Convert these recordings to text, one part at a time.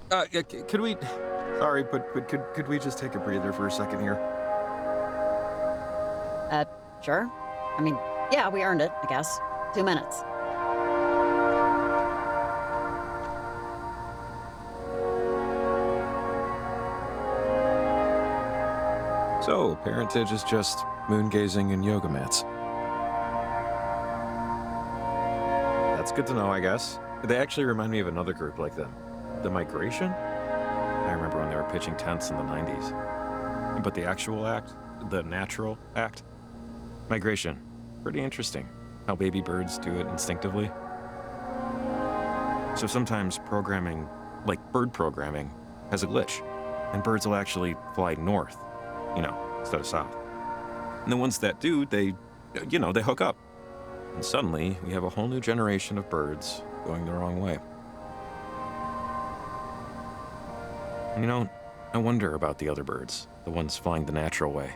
Could we... Sorry, but could we just take a breather for a second here? Uh, sure. I mean, yeah, we earned it, I guess. 2 minutes. So, parentage is just moon gazing and yoga mats. That's good to know, I guess. They actually remind me of another group like them. The Migration? I remember when they were pitching tents in the 90s. But the actual act, the natural act, migration, pretty interesting. How baby birds do it instinctively. So sometimes programming, like bird programming, has a glitch. And birds will actually fly north, instead of south. And the ones that do, they hook up. And suddenly, we have a whole new generation of birds going the wrong way. And I wonder about the other birds, the ones flying the natural way,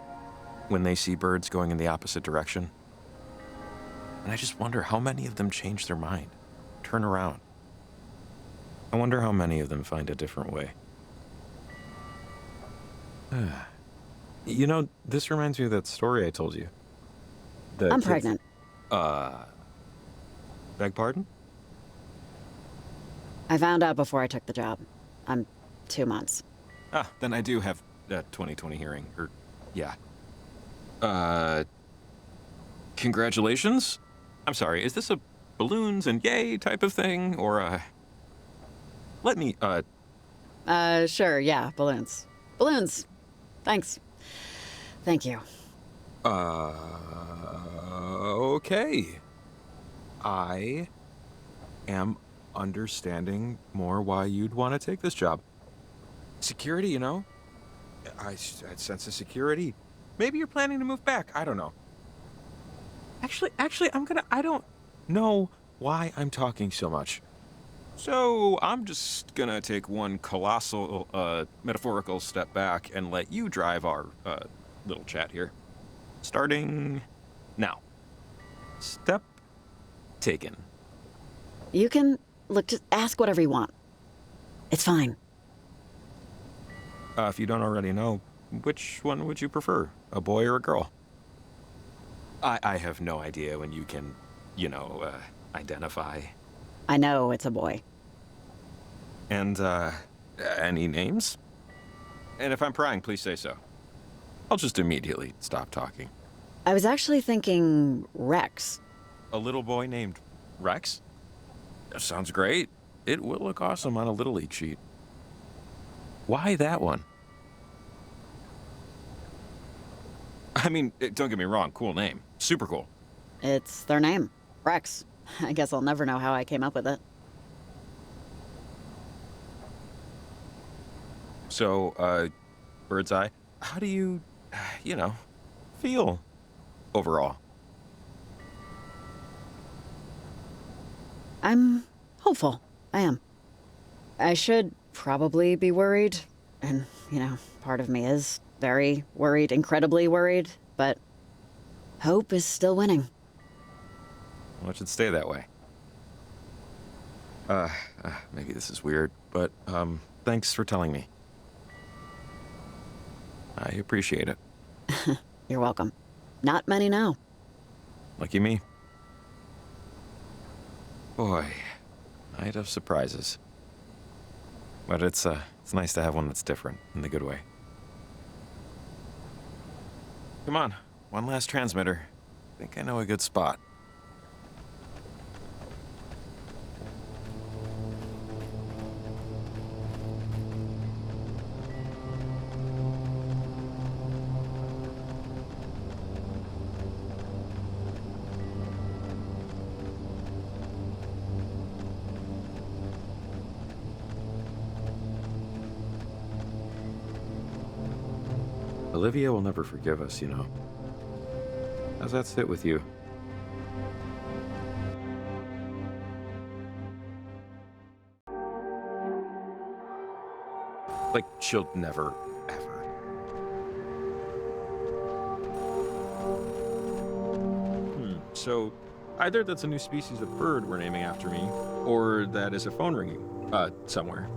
when they see birds going in the opposite direction. And I just wonder how many of them change their mind, turn around. I wonder how many of them find a different way. This reminds me of that story I told you. I'm pregnant. Beg pardon? I found out before I took the job. I'm 2 months. Then I do have a 20/20 hearing, yeah. Congratulations? I'm sorry, is this a balloons and yay type of thing, or, let me, Sure, yeah, balloons. Balloons. Thanks. Thank you. Okay. I am understanding more why you'd want to take this job. Security, I sense a security. Maybe you're planning to move back. I don't know. Actually, I don't know why I'm talking so much. So I'm just gonna take one colossal, metaphorical step back and let you drive our, little chat here. Starting now. Step taken. You can, look, just ask whatever you want. It's fine. If you don't already know, which one would you prefer, a boy or a girl? I have no idea when you can, identify. I know it's a boy. And, any names? And if I'm prying, please say so. I'll just immediately stop talking. I was actually thinking Rex. A little boy named Rex? That sounds great. It will look awesome on a Little League sheet. Why that one? I mean, don't get me wrong, cool name. Super cool. It's their name. Rex. I guess I'll never know how I came up with it. So, bird's eye, how do you, feel overall? I'm hopeful. I am. I should probably be worried. And, part of me is very worried, incredibly worried. But hope is still winning. Well, it should stay that way. Maybe this is weird, but, thanks for telling me. I appreciate it. You're welcome. Not many know. Lucky me. Boy, night of surprises. But it's nice to have one that's different, in the good way. Come on, one last transmitter. I think I know a good spot. Olivia will never forgive us, How's that sit with you? Like, she'll never, ever. So, either that's a new species of bird we're naming after me, or that is a phone ringing, somewhere.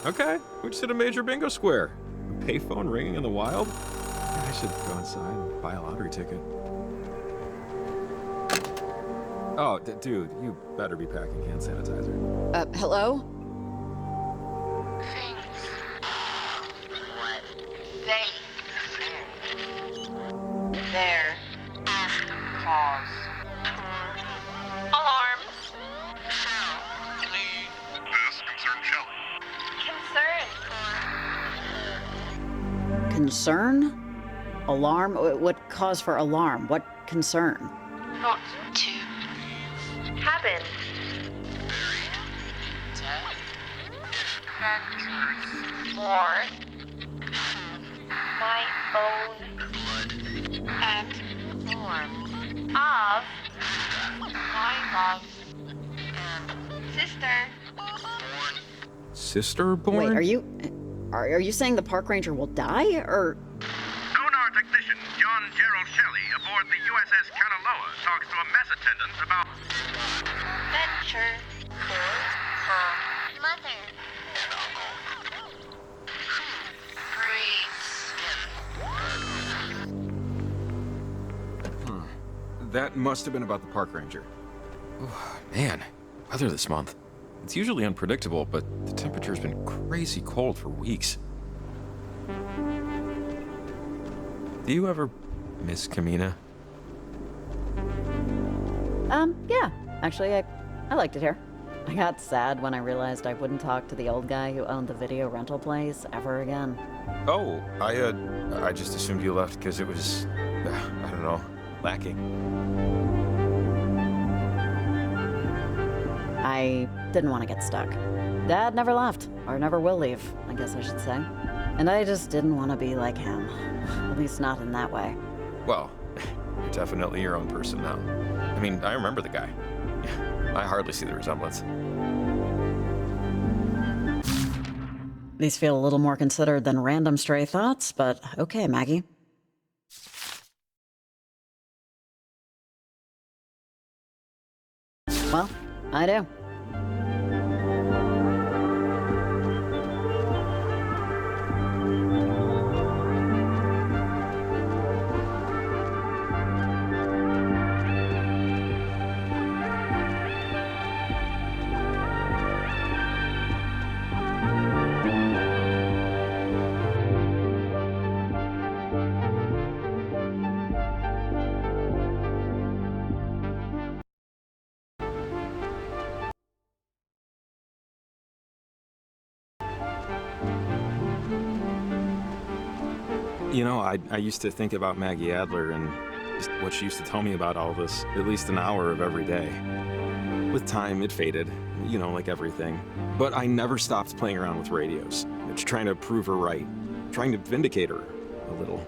Okay, we just hit a major bingo square. A payphone ringing in the wild? Yeah, I should go inside and buy a lottery ticket. Oh, dude, you better be packing hand sanitizer. Hello? What they their cause. Alarm. Yes, concerned Shelley. Concern? Alarm? What cause for alarm? What concern? Not to happen. For my own and form of my love and sister. Sister born? Wait, are you saying the park ranger will die, or? Sonar technician John Gerald Shelley aboard the USS Kanaloa talks to a mess attendant about Venture for her mother. Breathes. That must have been about the park ranger. Man, weather this month. It's usually unpredictable, but the temperature's been crazy cold for weeks. Do you ever miss Kamina? Yeah. Actually, I liked it here. I got sad when I realized I wouldn't talk to the old guy who owned the video rental place ever again. Oh, I just assumed you left because it was, I don't know, lacking. I didn't want to get stuck. Dad never left, or never will leave, I guess I should say. And I just didn't want to be like him. At least not in that way. Well, you're definitely your own person now. I mean, I remember the guy. I hardly see the resemblance. These feel a little more considered than random stray thoughts, but okay, Maggie. Well, I do. You know, I used to think about Maggie Adler and just what she used to tell me about all this, at least an hour of every day. With time, it faded, you know, like everything. But I never stopped playing around with radios, just trying to prove her right, trying to vindicate her a little.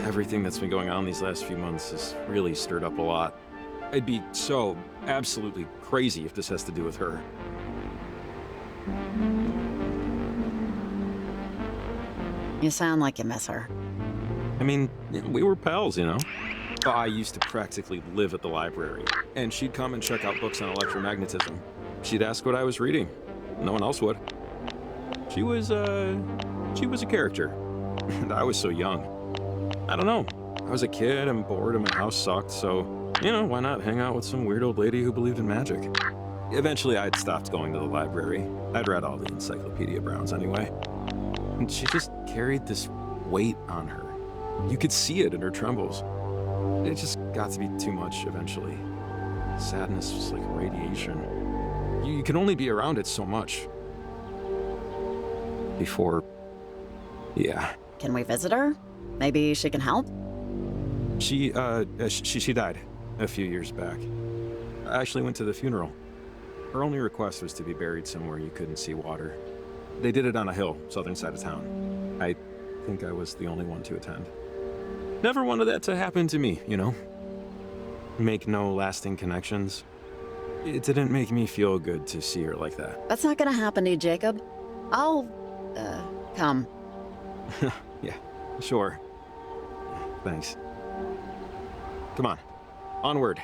Everything that's been going on these last few months has really stirred up a lot. I'd be so absolutely crazy if this has to do with her. You sound like you miss her. I mean, we were pals, you know? I used to practically live at the library, and she'd come and check out books on electromagnetism. She'd ask what I was reading. No one else would. She was a character, and I was so young. I don't know. I was a kid and bored and my house sucked, so, you know, why not hang out with some weird old lady who believed in magic? Eventually, I'd stopped going to the library. I'd read all the Encyclopedia Browns anyway. And she just carried this weight on her. You could see it in her trembles. It just got to be too much eventually. Sadness was like radiation. You can only be around it so much. Before... yeah. Can we visit her? Maybe she can help? She died a few years back. I actually went to the funeral. Her only request was to be buried somewhere you couldn't see water. They did it on a hill, southern side of town. I think I was the only one to attend. Never wanted that to happen to me, you know? Make no lasting connections. It didn't make me feel good to see her like that. That's not gonna happen to you, Jacob. I'll, come. Yeah, sure. Thanks. Come on, onward.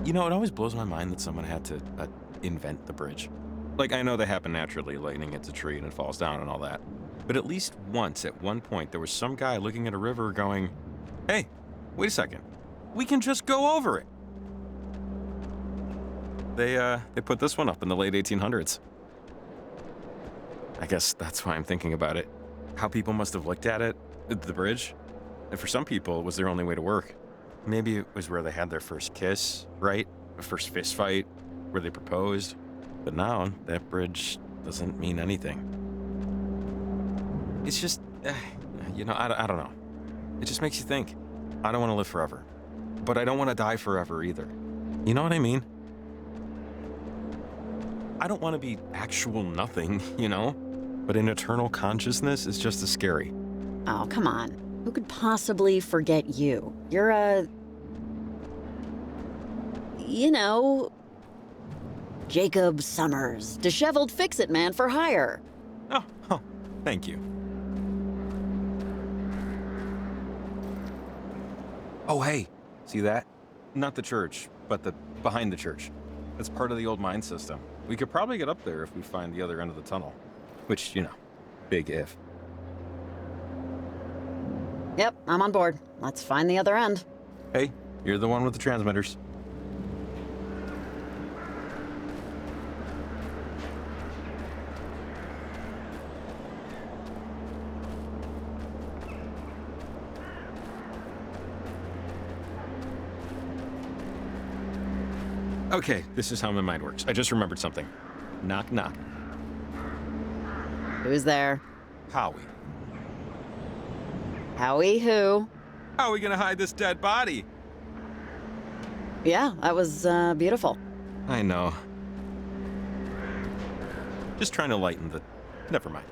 You know, it always blows my mind that someone had to invent the bridge. Like, I know they happen naturally, lightning hits a tree and it falls down and all that. But at least once, at one point, there was some guy looking at a river going, hey, wait a second. We can just go over it. They put this one up in the late 1800s. I guess that's why I'm thinking about it. How people must have looked at it, the bridge. And for some people, it was their only way to work. Maybe it was where they had their first kiss, right? A first fist fight, where they proposed. But now, that bridge doesn't mean anything. It's just, you know, I don't know. It just makes you think. I don't want to live forever. But I don't want to die forever either. You know what I mean? I don't want to be actual nothing, you know? But an eternal consciousness is just as scary. Oh, come on. Who could possibly forget you? You're a... You know... Jacob Summers. Disheveled fix-it man for hire. Oh, thank you. Oh, hey, see that? Not the church, but the behind the church. That's part of the old mine system. We could probably get up there if we find the other end of the tunnel. Which, you know, big if. Yep, I'm on board. Let's find the other end. Hey, you're the one with the transmitters. Okay, this is how my mind works. I just remembered something. Knock, knock. Who's there? Howie. Howie who? How are we gonna hide this dead body? Yeah, that was beautiful. I know. Just trying to lighten the... Never mind.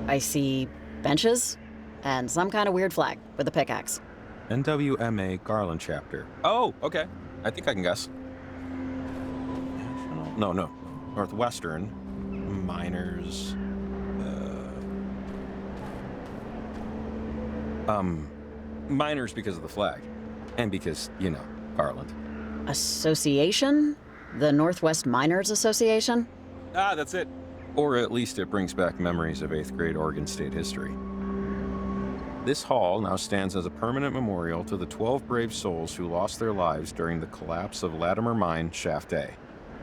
I see benches and some kind of weird flag with a pickaxe. NWMA Garland chapter. Oh, okay. I think I can guess. National... No. Northwestern. Miners. Miners because of the flag. And because, you know, Garland. Association? The Northwest Miners Association? Ah, that's it. Or at least it brings back memories of 8th grade Oregon State history. This hall now stands as a permanent memorial to the 12 brave souls who lost their lives during the collapse of Latimer Mine Shaft A,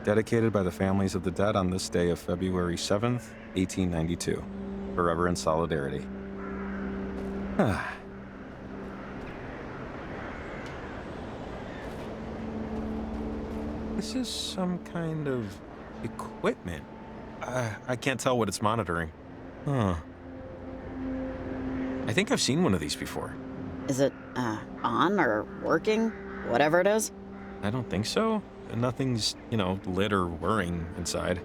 dedicated by the families of the dead on this day of February 7th, 1892. Forever in solidarity. This is some kind of equipment. I can't tell what it's monitoring. Huh. I think I've seen one of these before. Is it, on or working? Whatever it is? I don't think so. Nothing's, you know, lit or whirring inside.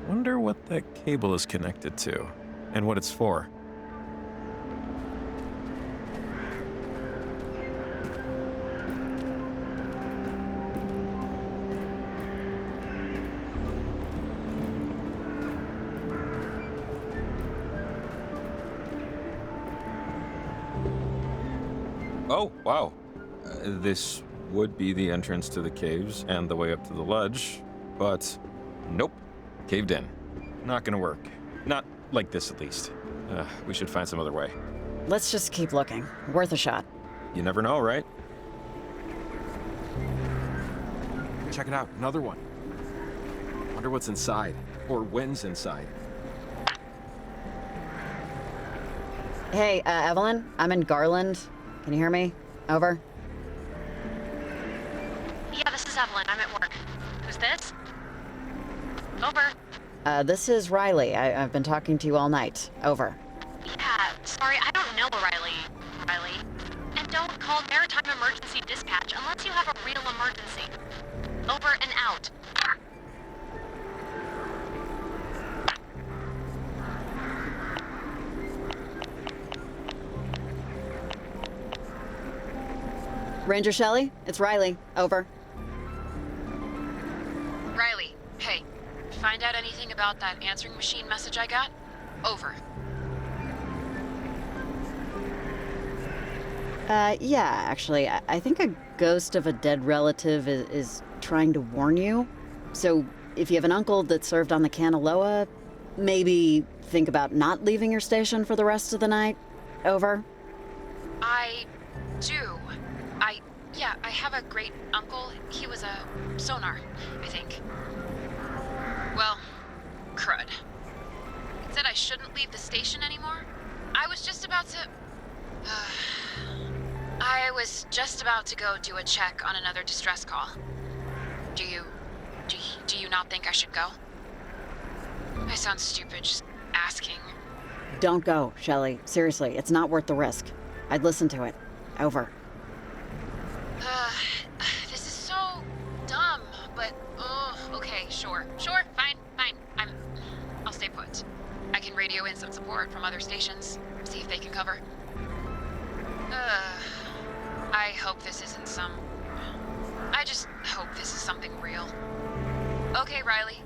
Wonder what that cable is connected to, and what it's for. Oh, wow. This would be the entrance to the caves and the way up to the ledge, but nope, caved in. Not gonna work. Not like this, at least. We should find some other way. Let's just keep looking. Worth a shot. You never know, right? Check it out, another one. Wonder what's inside, or when's inside. Hey, Evelyn, I'm in Garland. Can you hear me? Over. Yeah, this is Evelyn. I'm at work. Who's this? Over. This is Riley. I've been talking to you all night. Over. Yeah, sorry, I don't know Riley. And don't call Maritime Emergency Dispatch unless you have a real emergency. Over and out. Ranger Shelley, it's Riley. Over. about that answering machine message I got? Over. Yeah, actually, I think a ghost of a dead relative is trying to warn you. So, if you have an uncle that served on the Kanaloa, maybe think about not leaving your station for the rest of the night. Over. I do. I have a great uncle. He was a sonar, I think. Well, crud. It said I shouldn't leave the station anymore. I was just about to go do a check on another distress call. Do you not think I should go? I sound stupid just asking. Don't go, Shelley. Seriously, it's not worth the risk. I'd listen to it. Over. This is so dumb, but okay, sure, fine. I'll stay put. I can radio in some support from other stations, see if they can cover. I hope this isn't I just hope this is something real. Okay, Riley.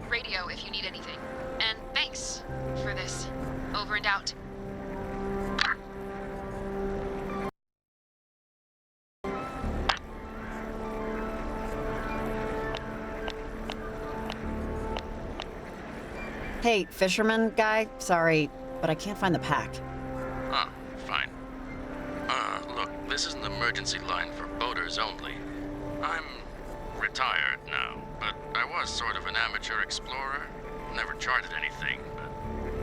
Radio if you need anything. And thanks for this. Over and out. Hey, fisherman guy, sorry, but I can't find the pack. Ah, fine. Look, this is an emergency line for boaters only. I'm retired now, but I was sort of an amateur explorer. Never charted anything, but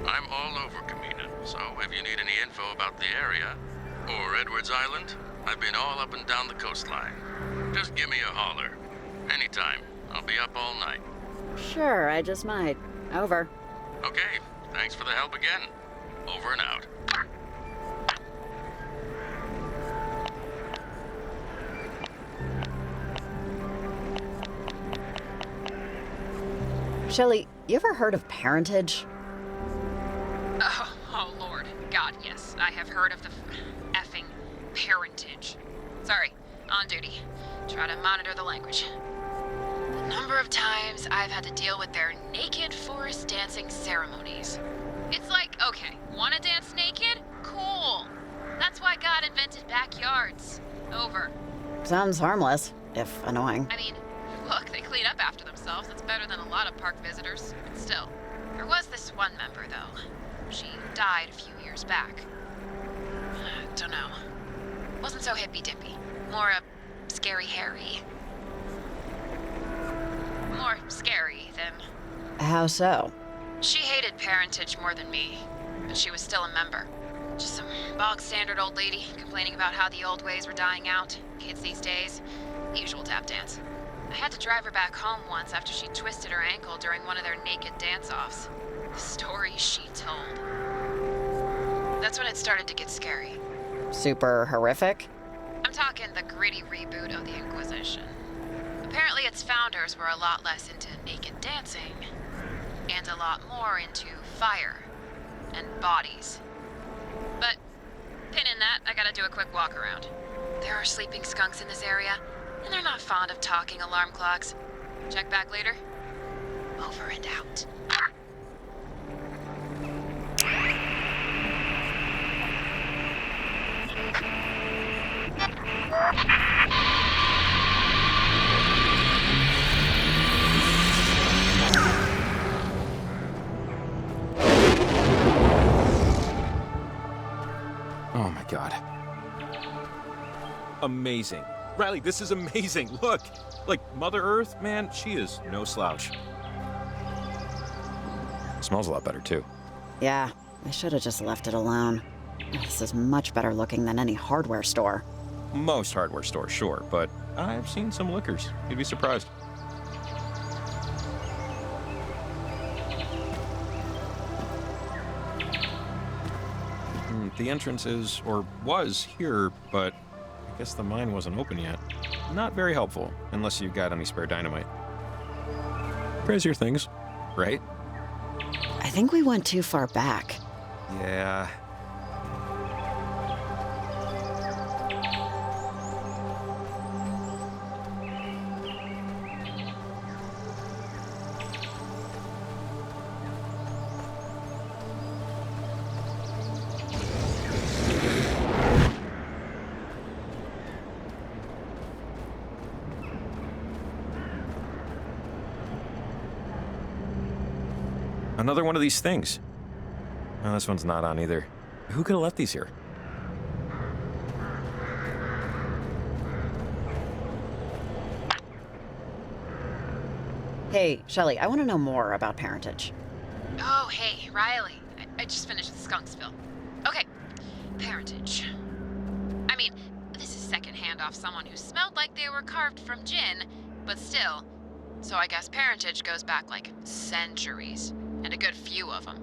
I'm all over Camina, so if you need any info about the area, or Edwards Island, I've been all up and down the coastline. Just give me a holler. Anytime. I'll be up all night. Sure, I just might. Over. Okay, thanks for the help again. Over and out. Shelley, you ever heard of parentage? Oh Lord. God, yes. I have heard of the effing parentage. Sorry, on duty. Try to monitor the language. The number of times I've had to deal with their naked forest dancing ceremonies. It's like, okay, wanna dance naked? Cool. That's why God invented backyards. Over. Sounds harmless, if annoying. I mean, look, they clean up after themselves. That's better than a lot of park visitors. But still, there was this one member, though. She died a few years back. Don't know. Wasn't so hippy-dippy. More a scary Harry. More scary than... How so? She hated parentage more than me, but she was still a member. Just some bog-standard old lady complaining about how the old ways were dying out. Kids these days, usual tap dance. I had to drive her back home once after she twisted her ankle during one of their naked dance-offs. The stories she told. That's when it started to get scary. Super horrific? I'm talking the gritty reboot of the Inquisition. Apparently its founders were a lot less into naked dancing, and a lot more into fire and bodies. But, pin in that, I gotta do a quick walk around. There are sleeping skunks in this area, and they're not fond of talking alarm clocks. Check back later. Over and out. Oh my god. Amazing. Riley, this is amazing. Look, like Mother Earth, man, she is no slouch. Smells a lot better too. Yeah, I should have just left it alone. This is much better looking than any hardware store. Most hardware stores, sure, but I've seen some liquors. You'd be surprised. The entrance is, or was, here, but I guess the mine wasn't open yet. Not very helpful, unless you've got any spare dynamite. Praise your things, right? I think we went too far back. Yeah. Another one of these things. Oh, this one's not on either. Who could have left these here? Hey, Shelley, I want to know more about parentage. Oh, hey, Riley. I just finished the skunk spill. Okay, parentage. I mean, this is secondhand off someone who smelled like they were carved from gin, but still. So I guess parentage goes back like centuries, and a good few of them.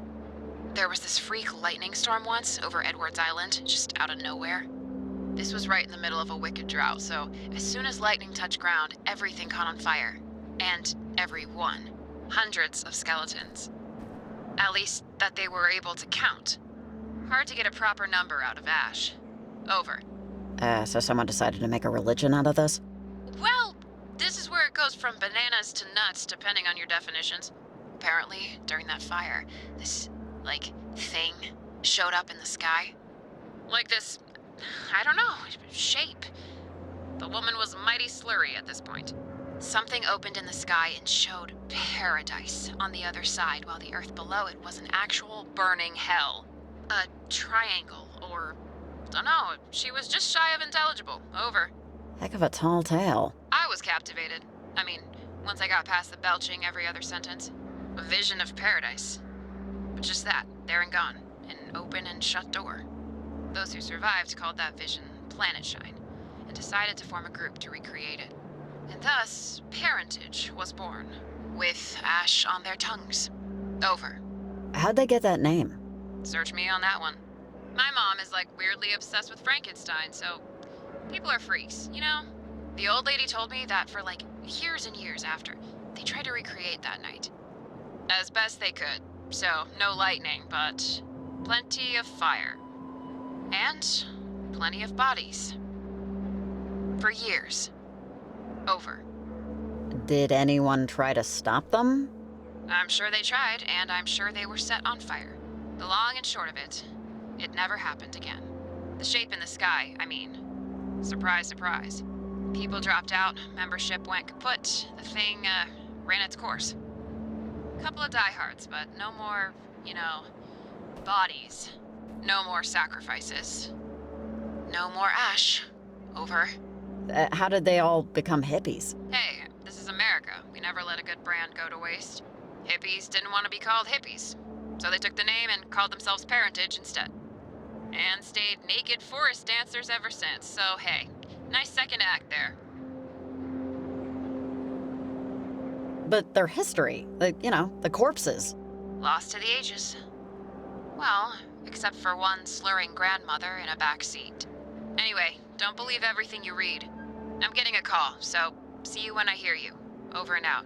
There was this freak lightning storm once over Edwards Island, just out of nowhere. This was right in the middle of a wicked drought, so as soon as lightning touched ground, everything caught on fire. And everyone. Hundreds of skeletons. At least that they were able to count. Hard to get a proper number out of ash. Over. So someone decided to make a religion out of this? Well, this is where it goes from bananas to nuts, depending on your definitions. Apparently, during that fire, this, thing showed up in the sky. Like this, I don't know, shape. The woman was mighty slurry at this point. Something opened in the sky and showed paradise on the other side, while the earth below it was an actual burning hell. A triangle, or dunno, she was just shy of intelligible. Over. Heck of a tall tale. I was captivated. I mean, once I got past the belching every other sentence. A vision of paradise. But just that, there and gone. An open and shut door. Those who survived called that vision Planet Shine, and decided to form a group to recreate it. And thus, parentage was born, with ash on their tongues. Over. How'd they get that name? Search me on that one. My mom is weirdly obsessed with Frankenstein, so people are freaks, you know? The old lady told me that for years and years after, they tried to recreate that night. As best they could, so no lightning, but plenty of fire. And plenty of bodies. For years. Over. Did anyone try to stop them? I'm sure they tried, and I'm sure they were set on fire. The long and short of it never happened again. The shape in the sky, I mean. Surprise, surprise. People dropped out, membership went kaput, the thing, ran its course. Couple of diehards, but no more, bodies. No more sacrifices. No more ash. Over. How did they all become hippies? Hey, this is America. We never let a good brand go to waste. Hippies didn't want to be called hippies, so they took the name and called themselves Parentage instead. And stayed naked forest dancers ever since, so hey, nice second act there. But their history, the corpses. Lost to the ages. Well, except for one slurring grandmother in a back seat. Anyway, don't believe everything you read. I'm getting a call, so see you when I hear you. Over and out.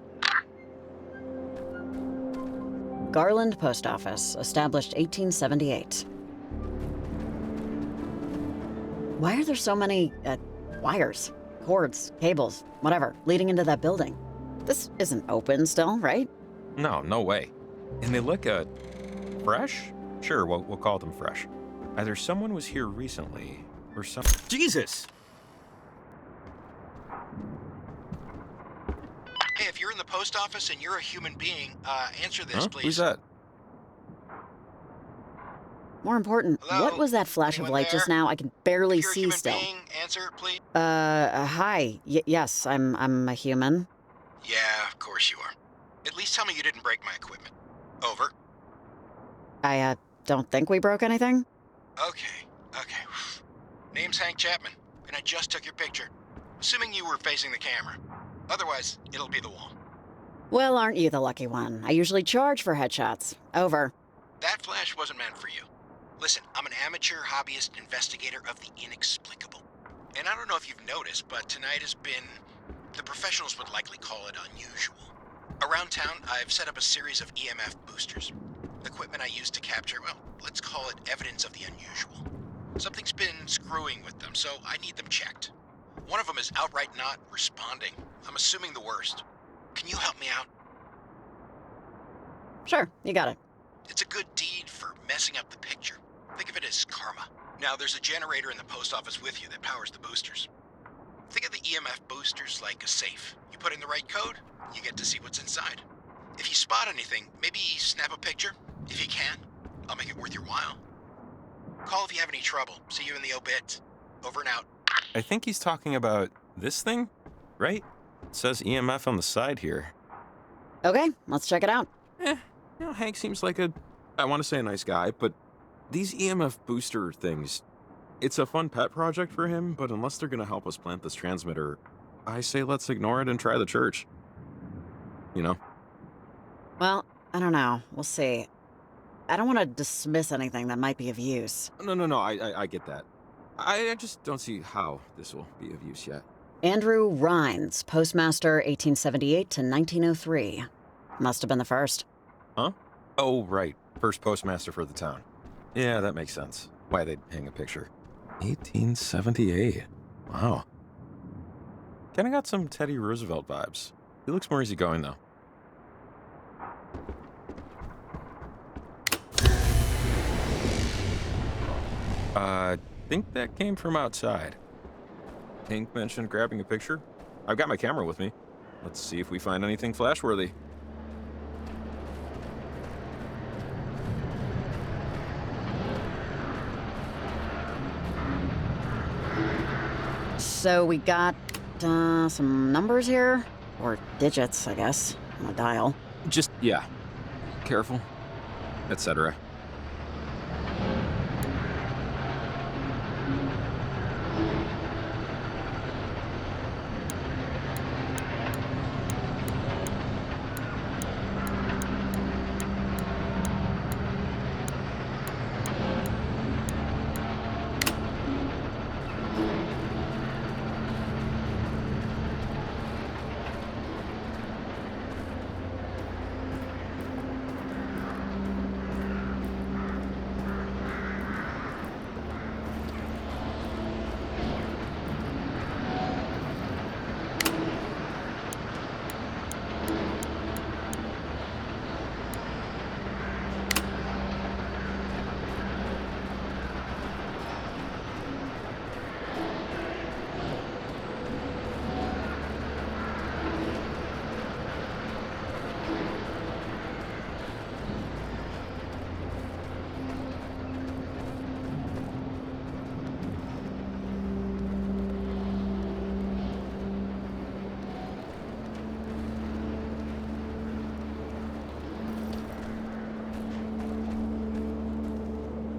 Garland Post Office, established 1878. Why are there so many, wires, cords, cables, whatever, leading into that building? This isn't open still, right? No way. And they look, fresh? Sure, we'll call them fresh. Either someone was here recently, or some... Jesus! Hey, if you're in the post office and you're a human being, answer this, Huh? please. Who's that? More important, Hello? what was that flash of Anyone light just there? now? I can barely If you're a see human still. being, answer, please. Hi. Yes, I'm a human. Yeah, of course you are. At least tell me you didn't break my equipment. Over. I, don't think we broke anything. Okay. Name's Hank Chapman, and I just took your picture. Assuming you were facing the camera. Otherwise, it'll be the wall. Well, aren't you the lucky one? I usually charge for headshots. Over. That flash wasn't meant for you. Listen, I'm an amateur hobbyist investigator of the inexplicable. And I don't know if you've noticed, but tonight has been... the professionals would likely call it unusual. Around town, I've set up a series of EMF boosters. Equipment I use to capture, well, let's call it evidence of the unusual. Something's been screwing with them, so I need them checked. One of them is outright not responding. I'm assuming the worst. Can you help me out? Sure, you got it. It's a good deed for messing up the picture. Think of it as karma. Now, there's a generator in the post office with you that powers the boosters. Think of the EMF boosters like a safe. You put in the right code, you get to see what's inside. If you spot anything, maybe snap a picture, if you can. I'll make it worth your while. Call if you have any trouble. See you in the obit. Over and out. I think he's talking about this thing, right? It says EMF on the side here. Okay, let's check it out. Hank seems like I want to say a nice guy, but these EMF booster things, it's a fun pet project for him, but unless they're going to help us plant this transmitter, I say let's ignore it and try the church. You know? Well, I don't know. We'll see. I don't want to dismiss anything that might be of use. No, I get that. I just don't see how this will be of use yet. Andrew Rhines, postmaster 1878 to 1903. Must have been the first. Huh? Oh, right. First postmaster for the town. Yeah, that makes sense. Why they'd hang a picture. 1878. Wow. Kinda got some Teddy Roosevelt vibes. He looks more easygoing, though. I think that came from outside. Hank mentioned grabbing a picture. I've got my camera with me. Let's see if we find anything flashworthy. So we got some numbers here, or digits, I guess, on a dial. Just, yeah. Careful. Etc.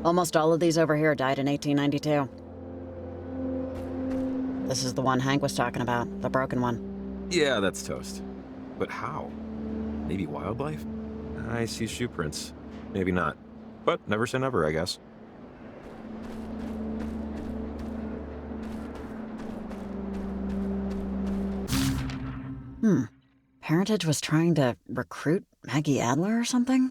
Almost all of these over here died in 1892. This is the one Hank was talking about, the broken one. Yeah, that's toast. But how? Maybe wildlife? I see shoe prints. Maybe not. But never say never, I guess. Parentage was trying to recruit Maggie Adler or something?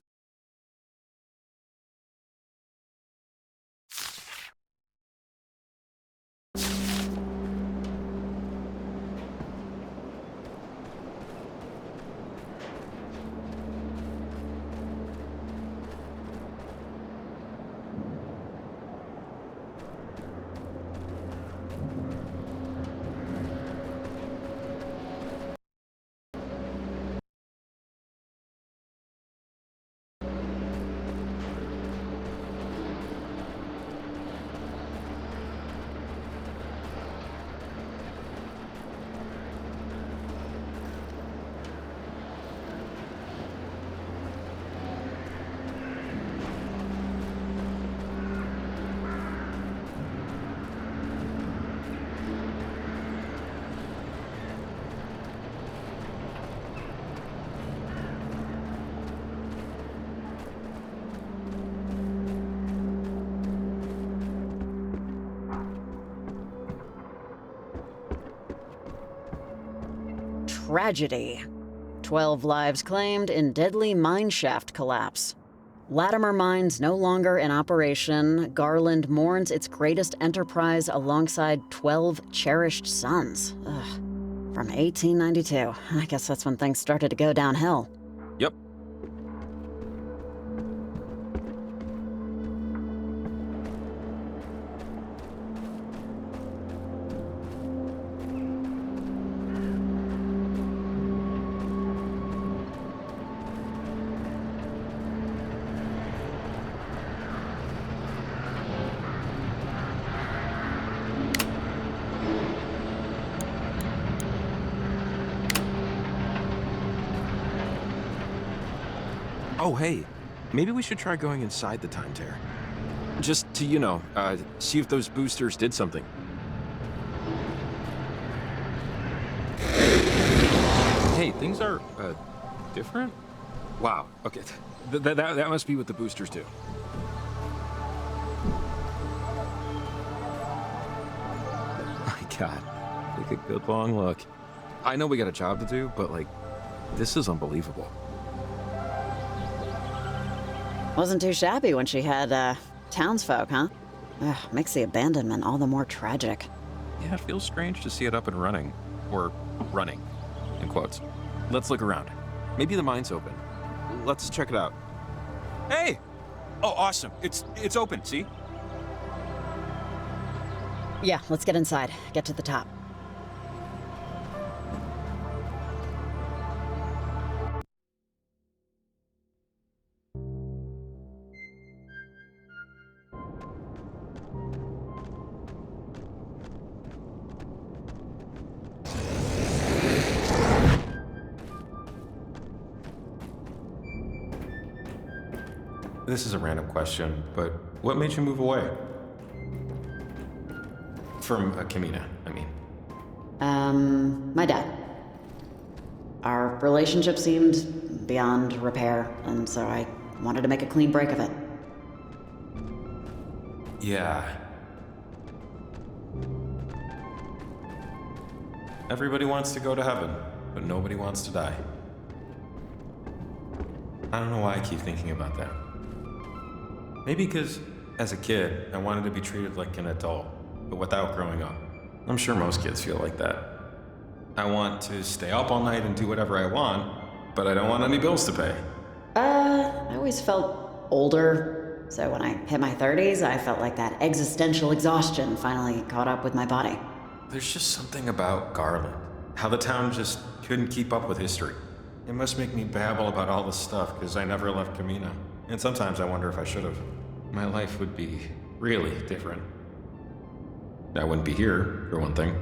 Tragedy. 12 lives claimed in deadly mine shaft collapse. Latimer Mines no longer in operation. Garland mourns its greatest enterprise alongside 12 cherished sons. Ugh. From 1892. I guess that's when things started to go downhill. Yep. Oh, hey, maybe we should try going inside the time tear. Just to, see if those boosters did something. Hey, things are, different? Wow, okay. That must be what the boosters do. My God, take a good long look. I know we got a job to do, but, this is unbelievable. Wasn't too shabby when she had, townsfolk, huh? Ugh, makes the abandonment all the more tragic. Yeah, it feels strange to see it up and running. Or running, in quotes. Let's look around. Maybe the mine's open. Let's check it out. Hey! Oh, awesome. It's open, see? Yeah, let's get inside. Get to the top. This is a random question, but what made you move away? From Kamina, I mean. My dad. Our relationship seemed beyond repair, and so I wanted to make a clean break of it. Yeah. Everybody wants to go to heaven, but nobody wants to die. I don't know why I keep thinking about that. Maybe because, as a kid, I wanted to be treated like an adult, but without growing up. I'm sure most kids feel like that. I want to stay up all night and do whatever I want, but I don't want any bills to pay. I always felt older, so when I hit my 30s, I felt like that existential exhaustion finally caught up with my body. There's just something about Garland. How the town just couldn't keep up with history. It must make me babble about all this stuff because I never left Kamina. And sometimes I wonder if I should have. My life would be really different. I wouldn't be here, for one thing.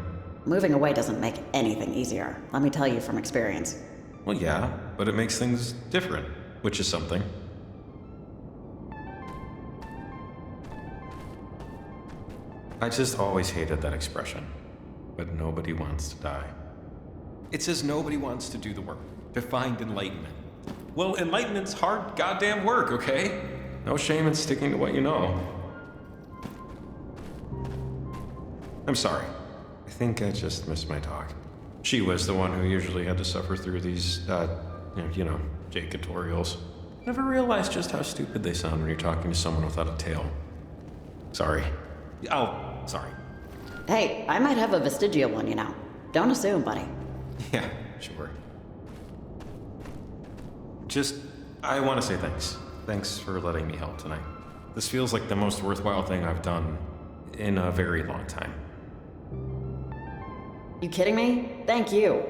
Moving away doesn't make anything easier, let me tell you from experience. Well, yeah, but it makes things different, which is something. I just always hated that expression. But nobody wants to die. It says nobody wants to do the work, to find enlightenment. Well, enlightenment's hard goddamn work, okay? No shame in sticking to what you know. I'm sorry. I think I just missed my talk. She was the one who usually had to suffer through these, Jake tutorials. Never realized just how stupid they sound when you're talking to someone without a tail. Sorry. Oh, sorry. Hey, I might have a vestigial one, you know. Don't assume, buddy. Yeah, sure. I want to say thanks. Thanks for letting me help tonight. This feels like the most worthwhile thing I've done in a very long time. You kidding me? Thank you.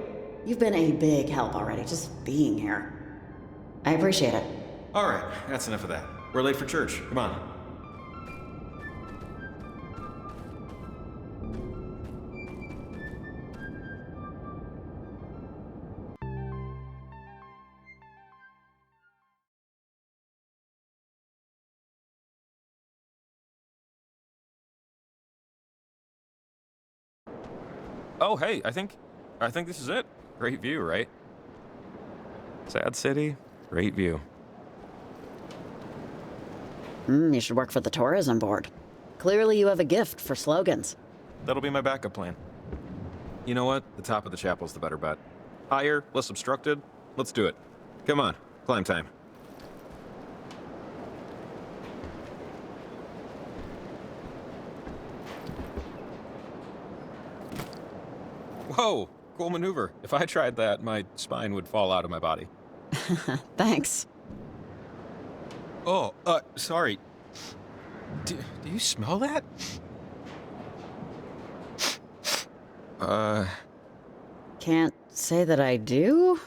You've been a big help already, just being here. I appreciate it. All right, that's enough of that. We're late for church. Come on. Oh, hey, I think this is it. Great view, right? Sad city, great view. You should work for the tourism board. Clearly you have a gift for slogans. That'll be my backup plan. You know what? The top of the chapel's the better bet. Higher, less obstructed. Let's do it. Come on, climb time. Whoa, cool maneuver. If I tried that, my spine would fall out of my body. Thanks. Oh, sorry. Do you smell that? Can't say that I do?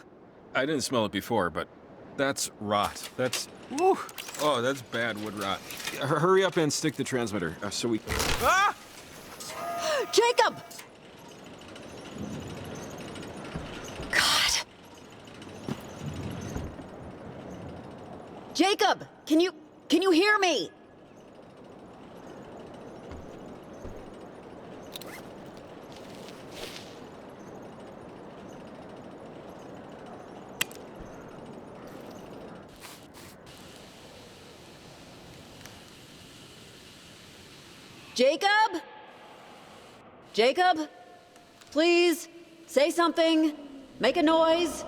I didn't smell it before, but that's rot. That's, woo. Oh, that's bad wood rot. Hurry up and stick the transmitter, so we... Ah! Jacob! God. Jacob, can you hear me? Jacob? Jacob? Please, say something. Make a noise.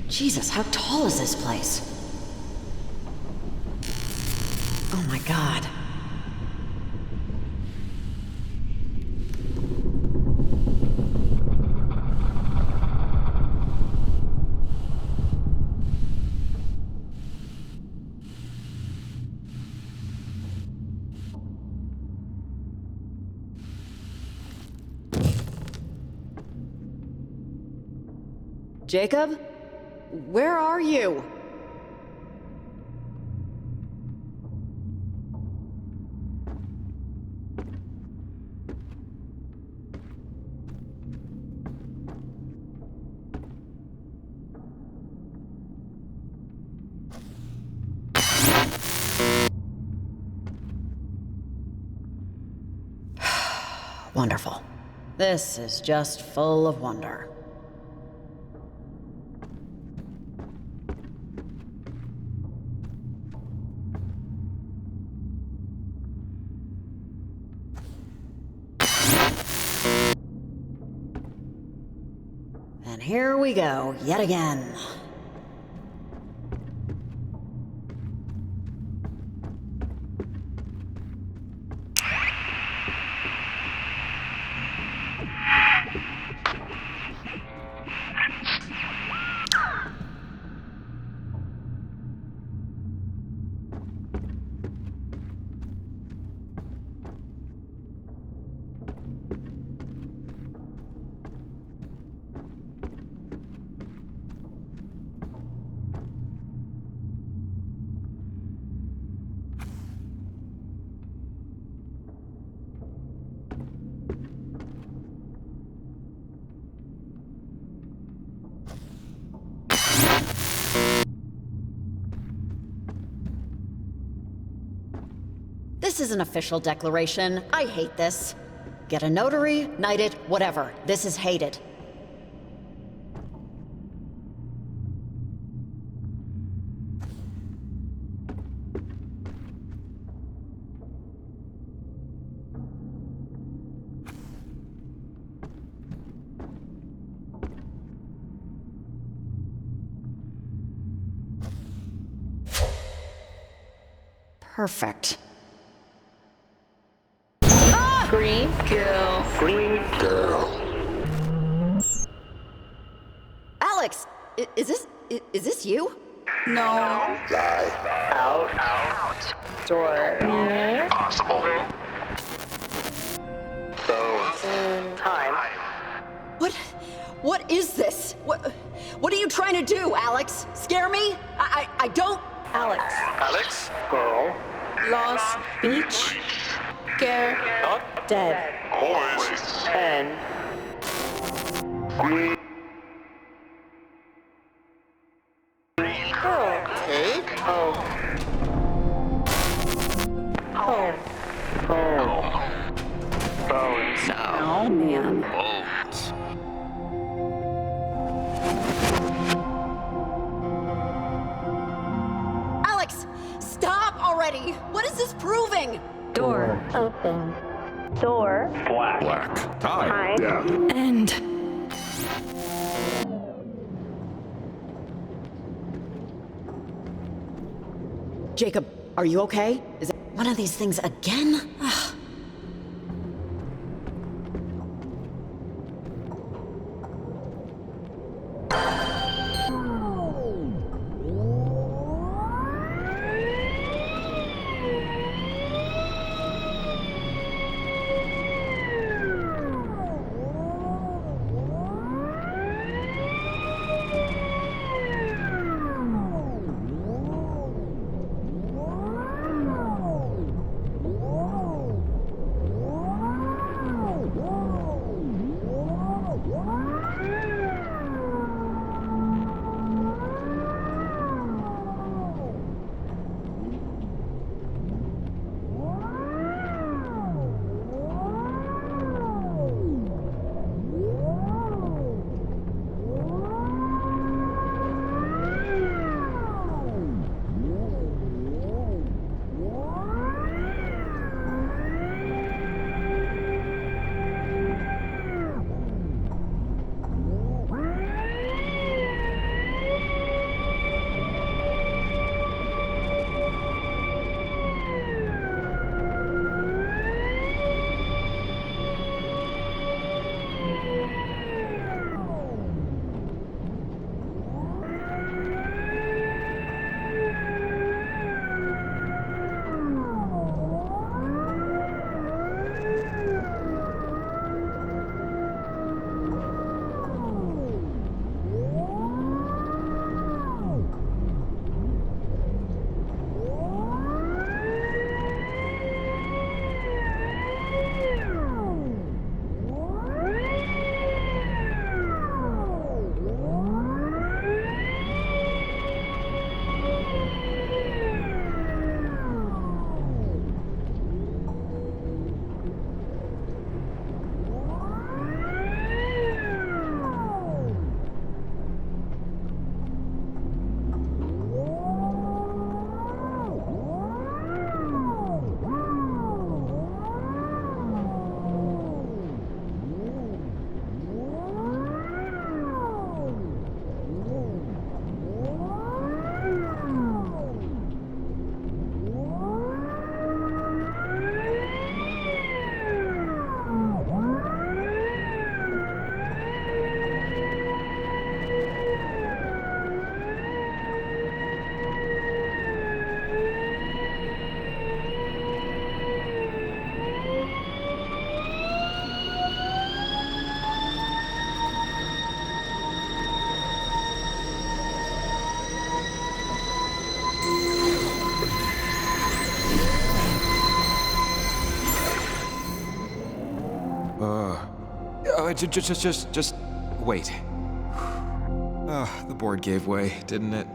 Jesus, how tall is this place? Oh my God. Jacob? Where are you? Wonderful. This is just full of wonder. And here we go, yet again. This is an official declaration. I hate this. Get a notary, knight it, whatever. This is hated. Perfect. Green girl. Green girl. Alex, is this you? No. Out. Door. Possible. Time. What is this? What are you trying to do, Alex? Scare me? I don't. Alex. Girl. Lost. Beach. Care. Not dead. Always. And. Green. Girl. Take. Home. Home. Bones. Oh, man. Bones. Alex, stop already! What is this proving? Door. Open. Door. Black tie. Time. End. Jacob, are you okay? Is it one of these things again? Ugh. Just wait. The board gave way, didn't it?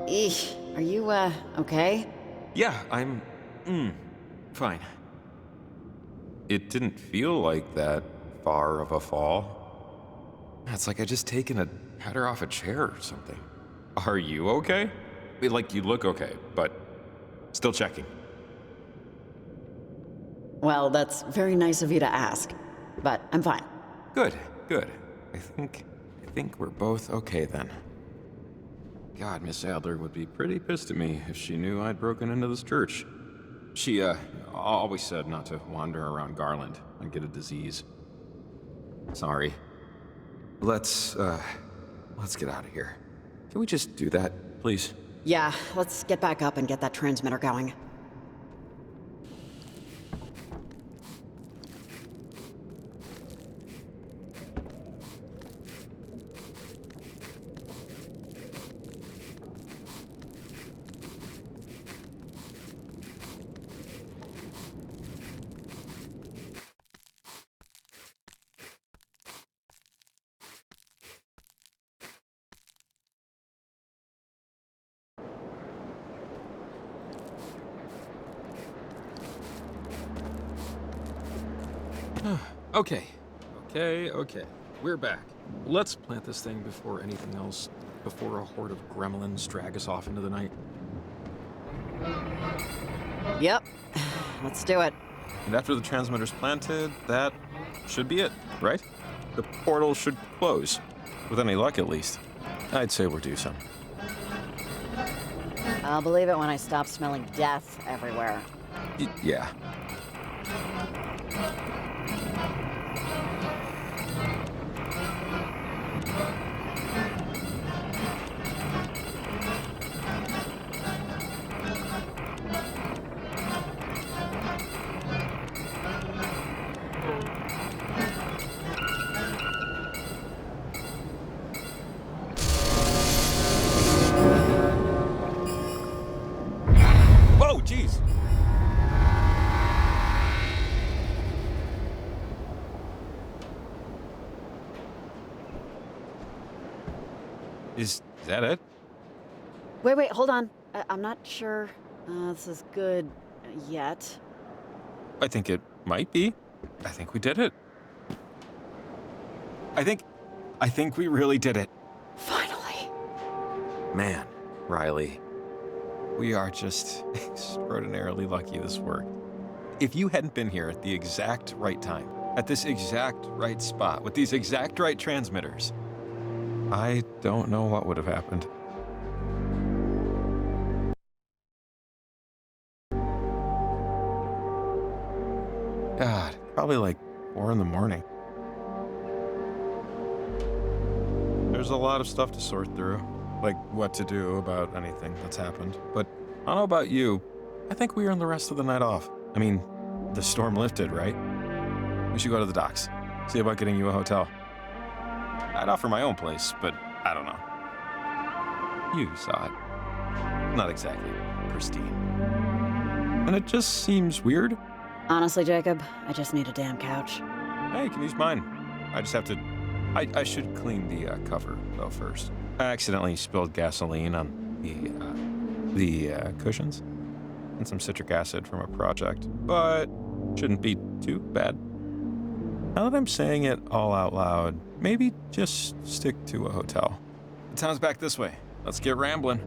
Eesh. Are you, okay? Yeah, I'm, fine. It didn't feel like that far of a fall. It's like I just taken a header off a chair or something. Are you okay? Like, you look okay, but still checking. Well, that's very nice of you to ask, but I'm fine. Good. I think we're both okay then. God, Miss Adler would be pretty pissed at me if she knew I'd broken into this church. She, always said not to wander around Garland and get a disease. Sorry. Let's get out of here. Can we just do that, please? Yeah, let's get back up and get that transmitter going. Okay. We're back. Let's plant this thing before anything else, before a horde of gremlins drag us off into the night. Yep, let's do it. And after the transmitter's planted, that should be it, right? The portal should close. With any luck, at least. I'd say we're due some. I'll believe it when I stop smelling death everywhere. Yeah. Whoa, jeez! Is that it? Wait, hold on. I'm not sure this is good yet. I think it might be. I think we did it. I think we really did it. Finally. Man, Riley, we are just extraordinarily lucky this worked. If you hadn't been here at the exact right time, at this exact right spot, with these exact right transmitters, I don't know what would have happened. God, probably like 4 in the morning. There's a lot of stuff to sort through, like what to do about anything that's happened. But I don't know about you, I think we earned the rest of the night off. I mean, the storm lifted, right? We should go to the docks, see about getting you a hotel. I'd offer my own place, but I don't know. You saw it. Not exactly pristine. And it just seems weird. Honestly, Jacob, I just need a damn couch. Hey, you can use mine. I just have to... I should clean the cover, though, first. I accidentally spilled gasoline on the cushions and some citric acid from a project, but shouldn't be too bad. Now that I'm saying it all out loud, maybe just stick to a hotel. The town's back this way. Let's get rambling.